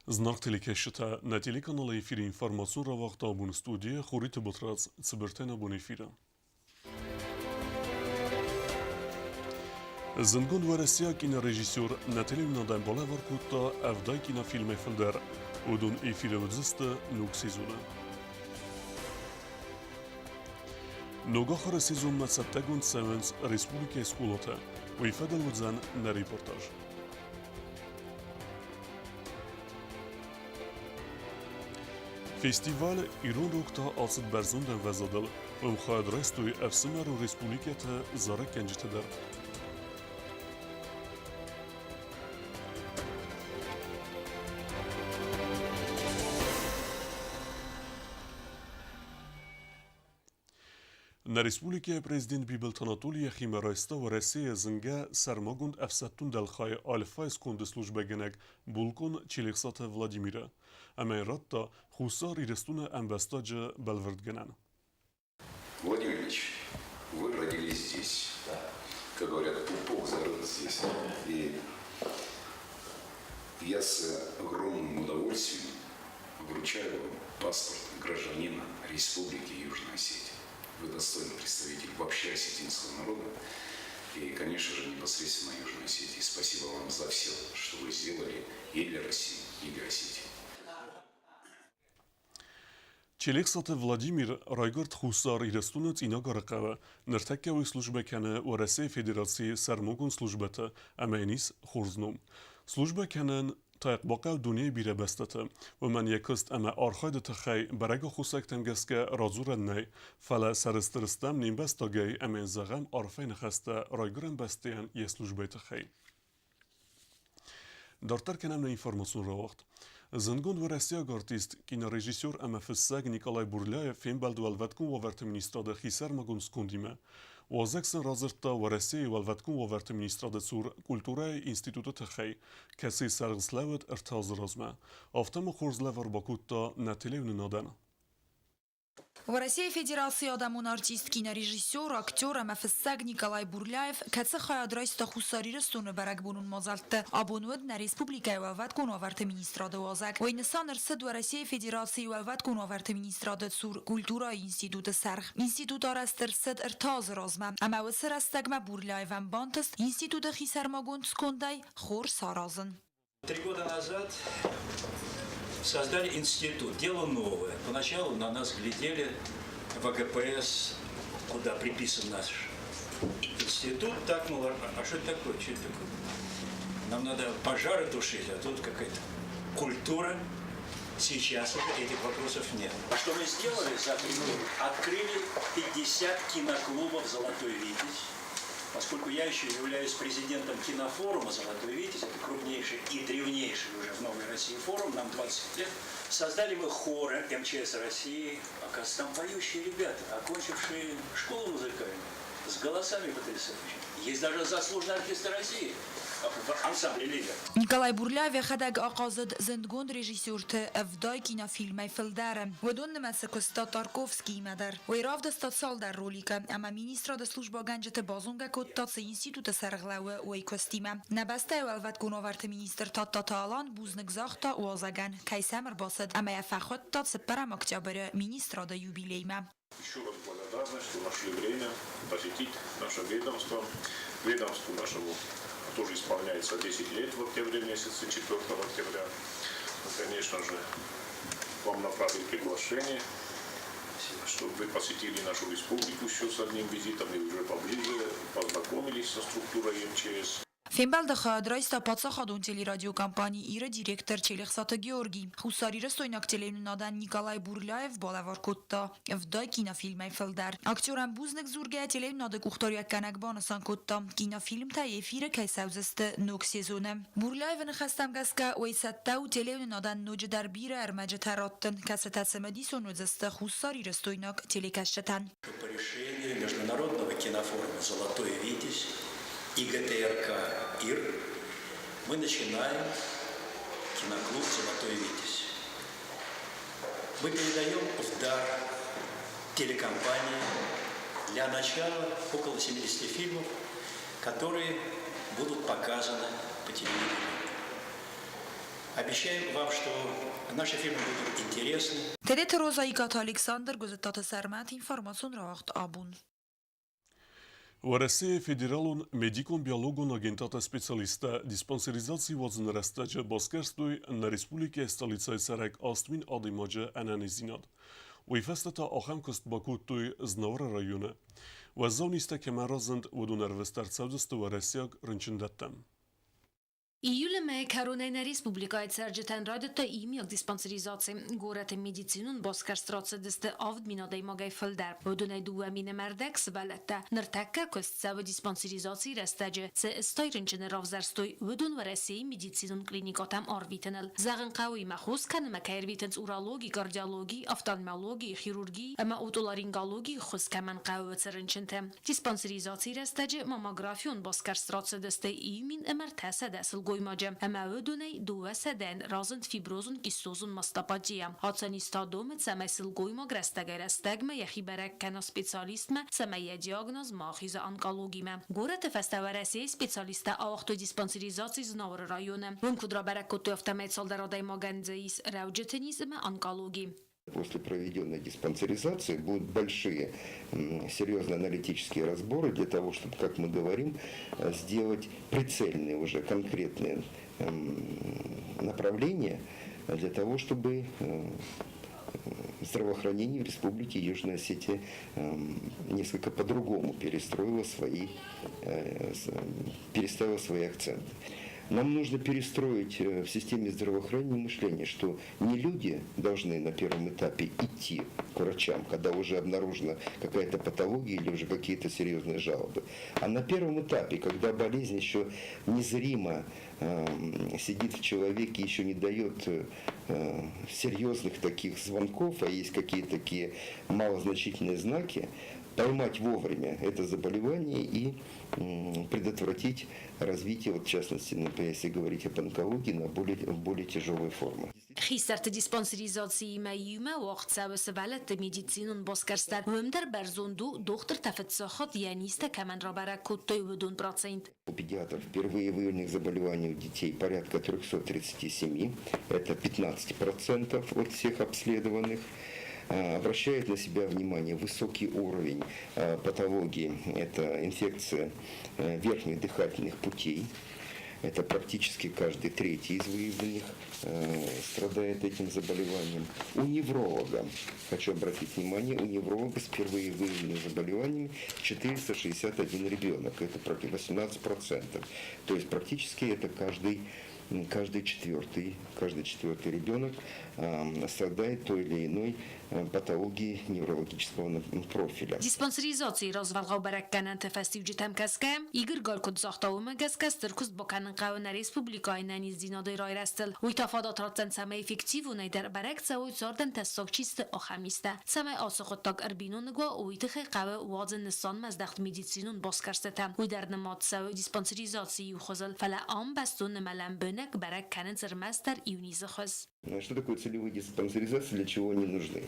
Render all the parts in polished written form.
Знак телекешта на телеканале эфире информацион ра вақта абун студия хурит батрац цибертен абун эфира. Zëngon Varesia kina regjisor në televizion bola varkutta avdaj kina filme fënder, udun e filevëziste nuk sizune. Noga khare sizun me sattegun sevens Respublike Skulote, u I fedel vëzën në reportaj. Festival İran rokta alsıt berzundan vezadıl, u mkhad restuj efsimer u Respublikete zare kenciteder. Në Respublike Prezident Bibel Tanatulje Khimerajsta u Resie zënga Sarmagund efsatun delkhaj alfaj skondë slujbegenek bulkon qiliksate Vladimira. Ama ratta husar I restune ambastajë Belverdgenen. Владимир Ильич, вы родились здесь. Как говорят, пупок зарыт здесь. И я с огромным удовольствием вручаю вам паспорт гражданина Республики Южная Осетия. Вы достойный представитель вообще осетинского народа и, конечно же, непосредственно Южной Осетии. Спасибо вам за все, что вы сделали и для России, и для Осетии. Qeliksate Vladimir Rajgërt Husar I restunët I nagarëkave, nërteke u I slujbekene u Rese Federaci Sermogun slujbete, amenis Hurznom. Slujbekenen تا اقباقه دنیای بیره بستته و من یکست اما آرخاید تخی برگا خوسک تنگسکه رازور نی فلا سرسترستم نیم بستاگی اما انزاغم آرفین خسته رایگرن بستین یسلوش بیت خی. دارتر کنم نه اینفرماسون را وقت. زنگون و رسیا گارتیست کینا رژیسور اما فساگ نیکالای بورلای فیلم بلدو الوتکون و ورت منیستراده خیسر مگون سکوندیمه. وازکسن رازرتا و رسی و الوتکون و ورت منیستراده سور کلتورای اینستیتوت تخی کسی سرغسلاوت ارتاز رازمه. آفتم خورزلور باکوتا نتیلیون نادن. В России Федерации адамун артист, кинорежиссер, актер Мафиссаг Николай Бурляев кацеха адрайста хусари рестуны барагбунун мозалтты абонуд на республика Уават кунаварты министрады Уазак. Войнысан рсыд в России Федерации Уават кунаварты министрады Сур культура институты Сарх. Институт арастыр сыд ыртаз розма. Ама высыр астагма Бурляевам бантыст институты хисармагун скондай хор саразын. 3 года назад создали институт. Дело новое. Поначалу на нас глядели в АГПС, куда приписан наш институт. Так, мол, а что это такое? Что это такое? Нам надо пожары тушить, а тут какая-то культура. Сейчас уже этих вопросов нет. А что мы сделали за 3 года? Открыли 50 киноклубов «Золотой Витязь». Поскольку я еще являюсь президентом кинофорума «Золотой Витязь», это крупнейший и древнейший уже в Новой России форум, нам 20 лет, создали мы хоры МЧС России, оказывается, там поющие ребята, окончившие школу музыкальную, с голосами потрясающими. Есть даже заслуженный артист России в ансамбле «Лидер». Николай Бурляев хадак оказад зендгон режиссерты авдай кинофильмай филдара. ودون مسکستا تارکوفسکی مدار. و ایراف دستات سال در روليكا. اما مینیسترا د служба گنجت بازونگا کتا س اینستیتوت سرغلاوه و ایکوستیما. نبسته والوت گوناورت مینیستر تا تالان بوزنگ زاختا وازگن کیسمر باسد. اما یفخوت تا سپرم اکتبر مینیسترا د юбилейма. Еще раз благодарны, что нашли время посетить наше ведомство. Ведомству нашему тоже исполняется 10 лет в октябре месяце, 4 октября. Мы, конечно же, вам направили приглашение, чтобы вы посетили нашу республику еще с одним визитом и уже поближе познакомились со структурой МЧС. Фембал дха драйста пацахадун телерадио компании Ира директор Челихсата Георгий. Хусари растойнак теленадан Николай Бурляев балавар котта вдай кинофильмай филдар. Актерам бузник зурге теленады кухтория канакбанасан котта. Кинофильм та эфира кайсаузысты нок сезоны. Бурляевын хастам гаска ойсаттау теленадан нуж дар бира армаджи тараттын. Касатасымади сонузысты хусари растойнак телекашчатан. По решению Международного кинофорума «Золотой Витязь» и ГТРК ИР мы начинаем киноклуб «Золотой Витязь». Мы передаем в дар телекомпании для начала около 70 фильмов, которые будут показаны по телевидению. Обещаем вам, что наши фильмы будут интересны. Тедет Розаиgat Alexander gözüttatı sermet informasyon rahat abun. ورسي فيدرالون ميديكون بيولوجون агентата специалиста диспансеризации возен растача баскерстуй на республике столица Сарек Астмин Адимаджа Ананизинад. ويفستتا آخم کست باکو توی زنور رایونه و زانیسته که مرازند و دو نروستر سودست و رسیاگ رنچندتم. Июля ме Каролина Республикает сержетен радата имяк диспансеризации. Город медицинун боскарстраца десте авдминадей магай фылдар. Водунай дуамине мардекс валетта. Ныртакка костсава диспансеризации растаджи. Це стойринчене равзарстой. Водун варесей медицинун клиникатам арвитенел. Загын қауи махус каны макайрвитенс урологи, кардиологи, офтальмологи, хирурги, ама отоларингологи хус каман қауи церинчентем. Диспансеризации растаджи мамографион боскарстраца десте имин эмертаса десл goymacı. Ama ödüney duveseden razınt fibrozun kistozun mastapacıya. Hatsanista domet semesil goyma grestagme yaxi berekkena specialistme semeye diagnoz mahize onkologime. Gore tefeste veresi specialiste avakto dispenserizacji znavr rayone. Vun kudra berekkotu eftemet soldaradai magenzis raujetenizme onkologi. После проведенной диспансеризации будут большие серьезные аналитические разборы для того, чтобы, как мы говорим, сделать прицельные уже конкретные направления для того, чтобы здравоохранение в Республике Южная Осетия несколько по-другому перестроило свои акценты. Нам нужно перестроить в системе здравоохранения мышление, что не люди должны на первом этапе идти к врачам, когда уже обнаружена какая-то патология или уже какие-то серьезные жалобы. А на первом этапе, когда болезнь еще незримо сидит в человеке, еще не дает серьезных таких звонков, а есть какие-то такие малозначительные знаки, поймать вовремя это заболевание и предотвратить развитие, вот в частности, например, если говорить об онкологии, на более тяжелые формы. خیسترت دیسپانسریزاسی میومه وقت سوس ولت медицинун боскарстар вымдер берзунду доктор тафетсахат янисте камен рабара куттой выдун процент. У педиатров впервые выявленных заболеваний у детей порядка 337, это 15% от всех обследованных. Обращает на себя внимание высокий уровень патологии, это инфекция верхних дыхательных путей. Это практически каждый третий из выявленных страдает этим заболеванием. У невролога, хочу обратить внимание, у невролога с впервые выявленными заболеваниями 461 ребенок, это 18%. То есть практически это каждый четвертый ребенок страдает той или иной патологии неврологического профиля. Диспансеризации розвалгау баракканан тефестивджи темкеске, игр галкут захтау мегескес тыркуст боканын қауына республика айнани зинадой рай растыл. Уйтафадат раттен самай эффективу найдер барекца уйцорден тесток чисты охамисте. Самай асықыттак арбинуныгва уйтыхы қавы уазын нысан маздахт медицинун боскарстета. Уйдер нымат сау диспансеризации юхозыл. Фала ам бастун нымалан бönек баракканын зырмастер юнизы хыз. Что такое целевые диспансеризации, для чего они нужны?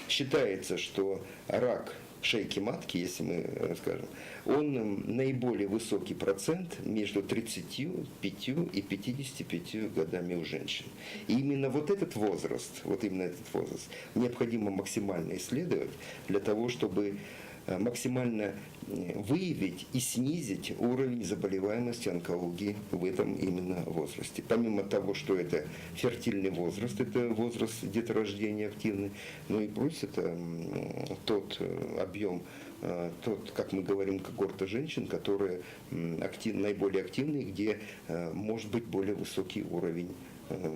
Считается, что рак шейки матки, если мы скажем, он наиболее высокий процент между 35 и 55 годами у женщин. И именно вот этот возраст необходимо максимально исследовать для того, чтобы максимально выявить и снизить уровень заболеваемости онкологии в этом именно возрасте. Помимо того, что это фертильный возраст, это возраст деторождения активный, ну и плюс это тот объем, как мы говорим, когорта женщин, которые наиболее активны, где может быть более высокий уровень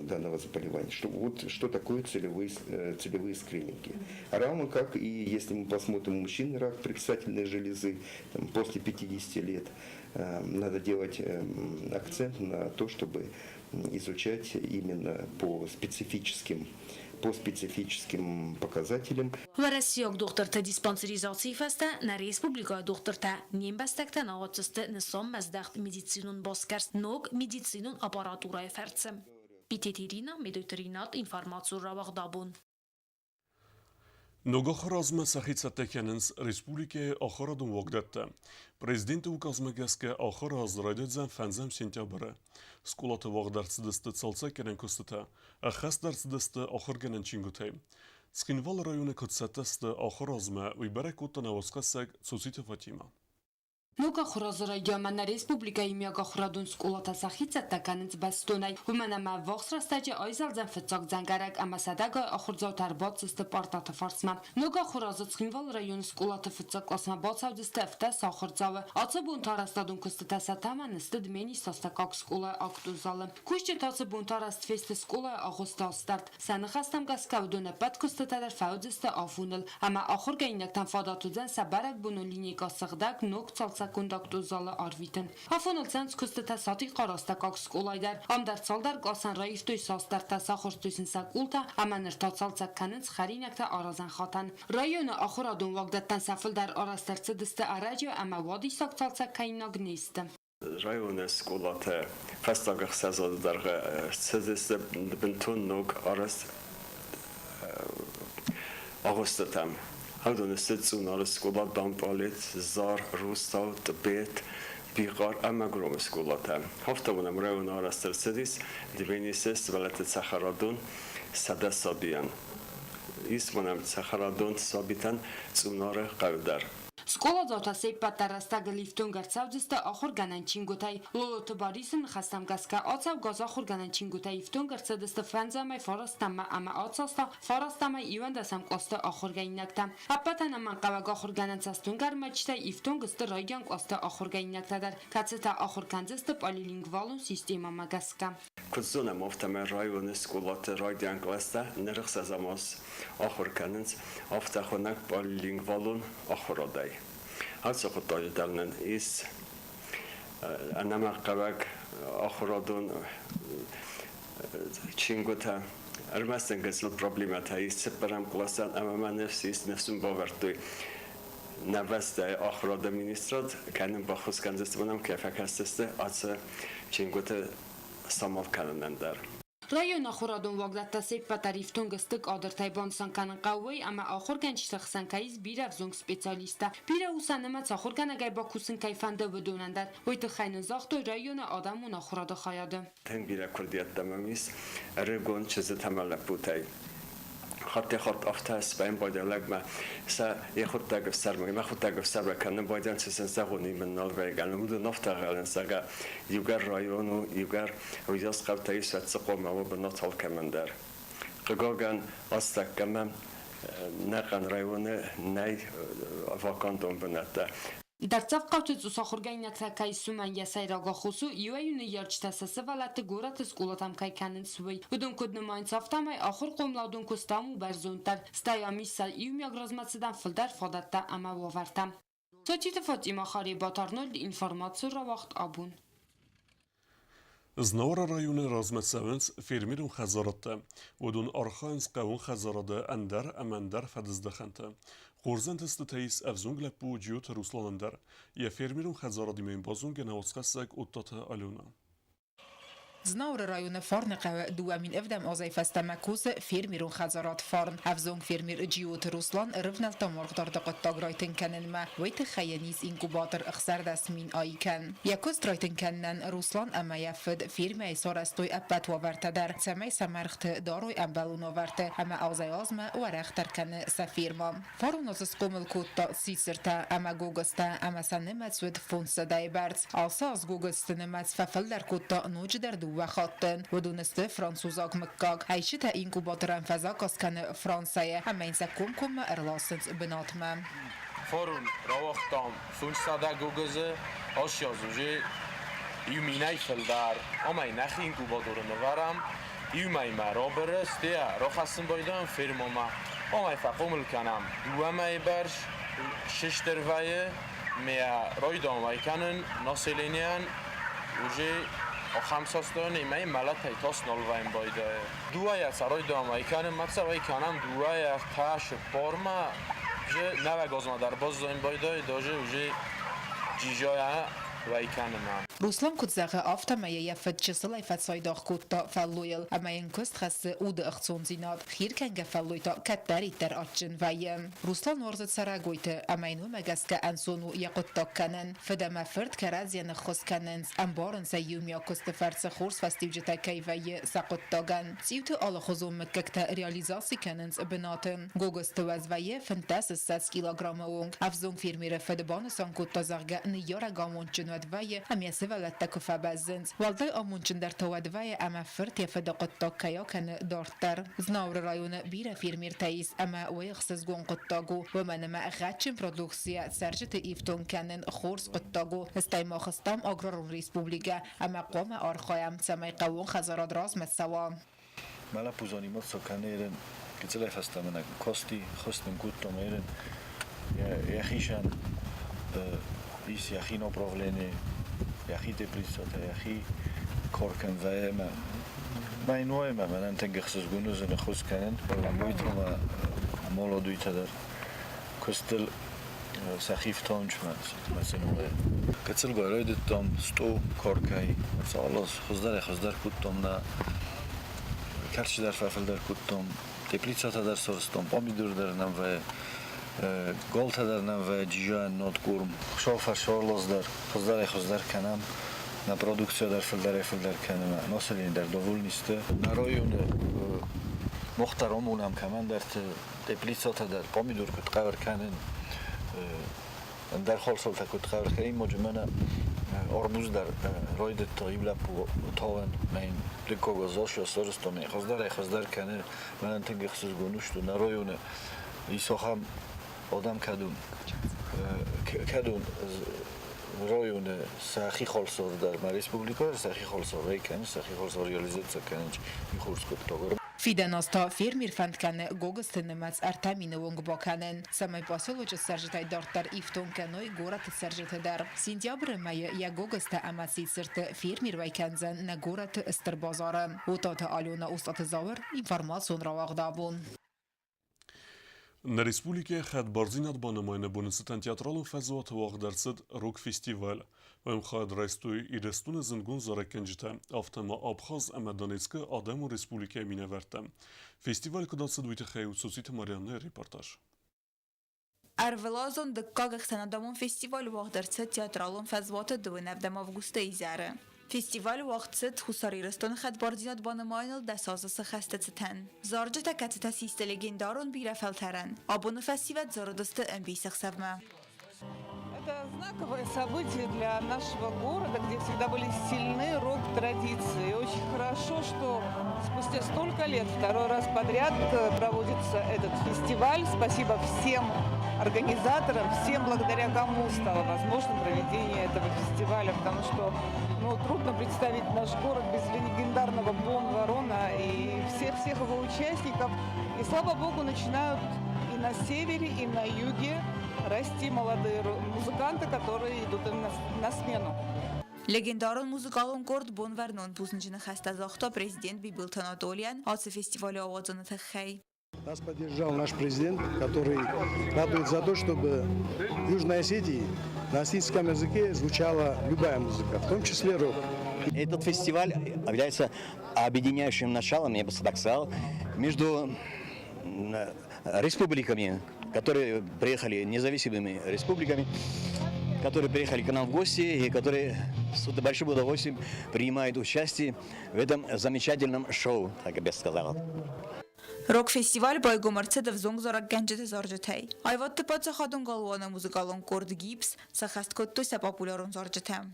данного заболевания. Что такое целевые скрининги? Равно как и если мы посмотрим мужчин, рак предстательной железы после 50 лет, надо делать акцент на то, чтобы изучать именно по специфическим показателям. Варасиок докторта диспансеризации феста на республика докторта нембастекта на отсосты несом маздахт медицинун боскарст ног медицинун аппаратура ферцем. Питетирина медутеринат информацию равагдабун. Նոգախր ազմը սախիցատեքյանենց Ռեսպուլիկե ախարադուն վոգդատը։ Պրեզիդենտը ու կազմագասկը ախարը ազրայդեզան ֆանզամ սենտյաբրը։ Սկուլատը վաղդարցդստը ծալցակերեն կոստը, ախաս դարցդստը ախար գենեն չինգութե։ Սկինվալ ռայոնը կծատստը ախար ազմը վիբարեք ուտանավոսկասակ ծուցիթը վատիմա։ Նուկա խուրազորայդյամանը ռեսպուբլիկայի միագախուրադուն սկուլata սախիցատը կանենց բաստոնայ հումանամա վողսրաստաջը այզալձան ֆծակ ձանգարակ ամասադագը ախուրձավտար բոցստը պարտատը ֆարսմա նուկա խուրազոցխինվալ ռայոն սկուլata ֆծակ կոսմա բոցավդստը ֆտա սախուրձավը ացաբուն տարաստադուն կստտա սատամանը ստդմենի սաստակակ սկուլա ակտուզալը կուշճը տացը բունտարաստ ֆեստը սկուլա աղոստա ստարտ սանխաստամ գասկավդունը պատկոստտադար ֆաուդստը աֆունել ամա ախուրգայինակտան ֆադատուձան սաբարակ բունոլինի կասղդակ նոկ ծալցա Կոնդակտոզալը արվիտեն։ Հաֆոնոցանց կստտա սատի կարաստակակ սկոլայդար, ամդարցալդար կասան ռայիվտույ սաստարտա սախորստույսն սակուլտա, ամանրտացալցակ կանենց խարինակտա արազան խատան։ Ռայոնը ախորադուն վագդատան սաֆլդար արաստարցը դստը արաջը ամա վադի սակցալցակ կայնագ նեստը։ Ռայոնը սկոլատը ֆաստագախ սազադարը սեզեսը բնտուն նոգ արաստ աղոստատամ Հանդոնը սեցուն արը սկոլատ դամպալեց, զար, ռուստավ, տպետ, բիղար, ամագրոմ սկոլատը։ Հովտավունը մրայուն արաստրցեդիս, դիվենիսես վալատը ծախարադուն, սադա սաբիան։ Իսմանամ ծախարադուն սաբիտան ծունարը ყავდარ. Սկոլա զոտասեյ պատարաստագը լիվտուն գարցավդստը ախոր գանանչին գութայ լոլոտը բարիսն խաստամ գասկա ացավ գազախոր գանանչին գութայ իվտուն գարցադստը ֆանզամայ ֆորաստամա ամա ացաստա ֆորաստամայ իվանդասամ կոստը ախոր գայնակտա ապատան աման qavagախոր գանանցաստուն գարմաչտա իվտուն գստը ռայգյան կոստը ախոր գայնակտադար կացետա ախոր կանձստը պալիլինգվալուն սիստեմա մագասկա Կուզոնը մոֆտամե ռայոնը սկոլատը ռայդյան կլաստա նրխսազամոս ախոր կանենց ավտախոնակ պալիլինգվալուն ախորոդայ Հացոխոտոյ դալնեն իս անամակ կավակ ախորոդուն չինգոթա արմաստեն գծլ պրոբլեմատա իս սպրամ կլաստան ամամա նefsis նefsum բավարտույ նավաստայ ախորոդը մինիստրոտ կանեն բախոս կանձստվանամ կեֆակաստստը ացը չինգոթը Samov kanallar. Rayon ախորադուն վագդատասեյ պատարիվտուն գստիկ ադրթայբան սանկանն qavvay ama ախորգան չտխսանքայից բիրավզոնք սպեցիալիստա բիրա ուսանմաց ախորգանագայ բակուսն կայֆանդը վդոնանդար ոյթը խայնը զախտոյ ռայոնը ադամուն ախորադը խայադը Թեն բիրա քուրդիատամամիս ռեգոն չզթամալա պուտայ Խատե խատ ավտաս բայն բայդալակմա սա եխոտտագ սարմը մախոտտագ սարմը կանն բայդան չսեն սաղոնի մնալ վեգանում դու նավտաղալն սագա յուգար ռայոնու յուգար ռիզաս խավտայի սացկոմավը բնոթալ կամանդար Գոգան աստակամա նական ռայոնը նայ վականտոն բնատա Դարձավ կավտուց ուսախորգայնացակայ սուման յասայրագախոսու իույունը երջտասասը վալատը գորատը սկուլատամ կայքանն սուվեյ Ուդուն կոդնմայն ծավտամայ ախոր կոմլադուն կոստամ ու բերզոնտար ստայամիսա իումյագրազմացդան ֆլդար ֆադատտա ամավովարտամ Սոչիտը Ֆատիմա Խարի բատարնոլ ինформацию равахт абун Znora rayonu razmetsevens firmirun xazaratı, ودون arxains qavun xazaradı endar amandar fadizdaxante. Xorzent istiteis evzung lepu ciyot Ruslanandar, ya firmirun xazaradı meyn bazung genavsqasak uttata aluna. Znauer rajone Farneqe duamin evdem azay festemakus firmirun xazarat farn havzong firmir جيوت روسلان رفنل تمرغدار دقت رايتن كنن ما ويت خيانيز انكوباتر اخسر دسمين ايكن يكوست رايتن كنن روسلان اما يفد فيرما سارستوي ابات وورتدر سمي سمرخت داروي امبلون وورت اما ازای ازما ورختر كن سفيرما فارونوس سقومل كوتا سيسرتا اما گوگستا اما سنمت سود فونس دايبرت اساس گوگستنمت ففلدر كوتا نوجدر و خاطن و دونسته فرانسوزاک مکاگ هیچتا اینکوباترن فزاکاس کنه فرانسایه همه این سکوم ارلاسنس بناتمه فارون رواختام فونسادا گوگزه آشیازوژه یومینای فلدر اما نخی اینکوباتور نوارم یومای مرا برسته را خستم بایدم فرماما اما فقومل کنم دوامای برش شش دروایه میا رایدام وای کنن ناسلینیان وجه خمساستان ایمه ملت تاس نالوایم بایده دوای سرای دامای کنم مثلا کنم دوای تاش پارما ج نو گازما در باز زایم بایده داجه وجه جیجای وایکنم روسلان كتزاغ أفتا ما يفت جسل يفت صيداغ كوتا فالويل أما ينكست خس أود أخصون زيناد خير كان جفالويتا كتاري تر أتشن فايم روسلان ورزت سراغويت أما ينو مجسك أنسونو يقطا كنن فدما فرد كرازيا نخص كننز أمبارن سيوم يا كست فرد خورس فستيوجتا كيفاي ساقطاغن سيوتو على خزوم مككتا رياليزاسي كننز بناتن جوجست وزفاي فنتاس 6 كيلوغرام وونغ أفزون فيرمير فدبان سانكوتا زرغا نيارا غامون جنوات فاي أم يسفلتك فبزنز والدي أمونچن در توادوای اما فرد يفد قطا كيا كان دارتر زناور رايون بيرا فيرمير تايس اما ويخصز گون قطاگو ومن ما غاتشن برودوكسيا سرجت ايفتون كانن خورس قطاگو استيما خستم اگرارون ريسپوبليكا اما قوم ارخايم سمي قوون خزارات راز متسوا مالا پوزانی مت سکنیرن کتله فستمنا کوستی خستن گوتومیرن یا خیشان ایس یا خینو پروبلمی یخی دپریسات یخی کارکن و ما اینوای ما من تنگ خصوص گونوز نخوز کنن ولی میتونم مولودوی تدر کستل سخیف تانچ مثلا کتل گاراید تام ستو کارکای مثلا خزدار کودتام نه کرچ در فافل در کودتام دپریسات در سرستام پامیدور در نم و گالت در نم و جیان نات گرم شافر شارلوز در خزدار کنم na produkcja در فلدر کنم ناسلین در دول نیسته نرایون محترمون هم کمان در تپلیسات در پامیدور کت قبر کنن در حال سالتا کت قبر کنن مجموعه آربوز در راید تایب لپو تاون من لکو گذاش یا سرستمی خزدار کنن من تنگ خصوص گونوشتو نرایون ایسا هم آدم کدون رایون سخی خالصور در ریسپوبلیکا سخی خالصور ریکن سخی خالصور ریالیزیت کننج میخورس کتاگر فیدناستا فیرمیر فند کنه گوگست نماز ارتامین ونگ با کنن سمای پاسولوچ سرجتای دارتر ایفتون کنوی گورت سرجت در سینتیابر مای یا گوگست اماسی سرت فیرمیر وی کنزن نگورت استر بازارم و تا آلونا استات زاور اینفرماسیون را واقدابون На республике хад барзинат банамайна бонуситан театралу фазуат вақ дарсид рок фестиваль вем хад райстуй ирестун зингун заракенжита автама Абхаз ама Донецка адаму республике минаверта. Фестиваль кадасид вити хай усусит Марианна репортаж. Арвелазон деккагах санадамон фестиваль вақ дарсид театралун фазуат 2 августа изаре. فستیوال وقت خساری رستون خد بارزینات بانماینل دسازس خسته تن زارجه تکت تسیست لگندارون بیرفل ترن آبون فستیوال زاردست انبیسخ سفمه Это знаковое событие для нашего города, где всегда были сильные рок-традиции. И очень хорошо, что спустя столько лет, второй раз подряд проводится этот фестиваль. Спасибо всем организаторам, всем благодаря кому стало возможным проведение этого фестиваля, потому что трудно представить наш город без легендарного Бон Ворона и всех его участников. И слава богу, начинают и на севере, и на юге расти молодые музыканты, которые идут им на смену. Легендарен музыкалон город Бон Ворон пузничный хастазахта президент Бибилтон Анатолиян от фестиваля Авадзона Тахай. Нас поддержал наш президент, который ратует за то, чтобы в Южной Осетии на осетинском языке звучала любая музыка, в том числе рок. Этот фестиваль является объединяющим началом, я бы так сказал, между республиками, которые приехали, независимыми республиками, которые приехали к нам в гости и которые с большим удовольствием принимают участие в этом замечательном шоу, так я бы сказал. Рок-фестиваль байгомарцед в зонгзорак генджет заржетей. Айват тепаца хадун галвана музыкалон корд гипс сахаст коттуса популярун заржетем.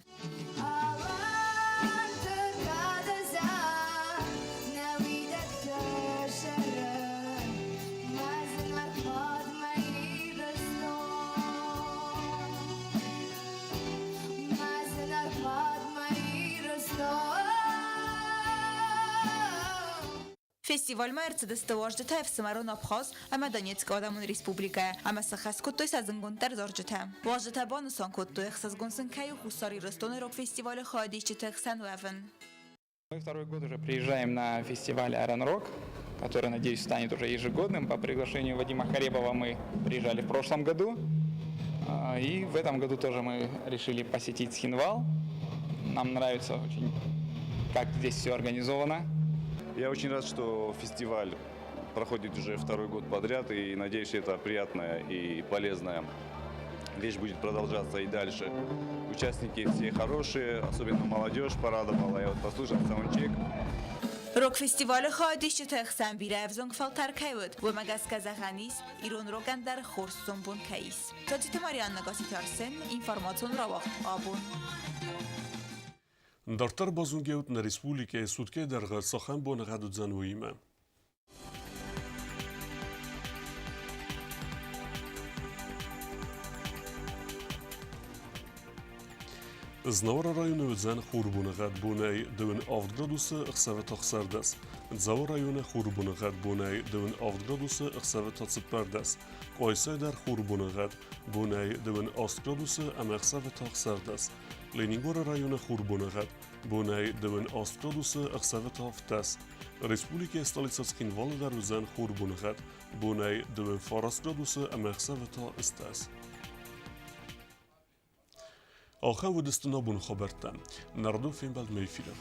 Фестиваль Мерцедес важдете в Самарон Абхаз, ама Донецка адамун республика, ама сахас куттой сазынгунтер зоржете. Важдете бонусан куттой сазгунсын каю хусари ростон рок-фестиваля ходичетех Сан-Левен. Мы второй год уже приезжаем на фестиваль Iron Rock, который, надеюсь, станет уже ежегодным. По приглашению Вадима Харебова мы приезжали в прошлом году. И в этом году тоже мы решили посетить Схинвал. Нам нравится очень, как здесь все организовано. Я очень рад, что фестиваль проходит уже второй год подряд, и надеюсь, что это приятная и полезная вещь будет продолжаться и дальше. Участники все хорошие, особенно молодежь порадовала. Я вот послушал саундчек. روک-فستیوال خادیش تخسن بیره افزونگ فال ترکیود و مگس کزخانیس ایرون روگن در خورستون بون کهیس تا جیت ماریان نگاسی تارسن اینفارماتون را وقت آبون Дартар базунгеут на республике сутке дарга сахан бо нагаду дзануиме. Знавара районы өдзен хурбунагад бунай 2,8 градусы ықсавета қсардас. Дзавар районы хурбунагад бунай 2,8 градусы ықсавета цыпардас. Қойсайдар хурбунагад бунай 2,8 градусы амақсавета қсардас. Ленингора районы хурбунагад бунай 2,8 градусы ықсавета автас. Республика столица Схинвал дар өдзен хурбунагад бунай 2,8 градусы амақсавета истас. آخر و دستنا بون خبرتن نردو فیم بلد میفیلم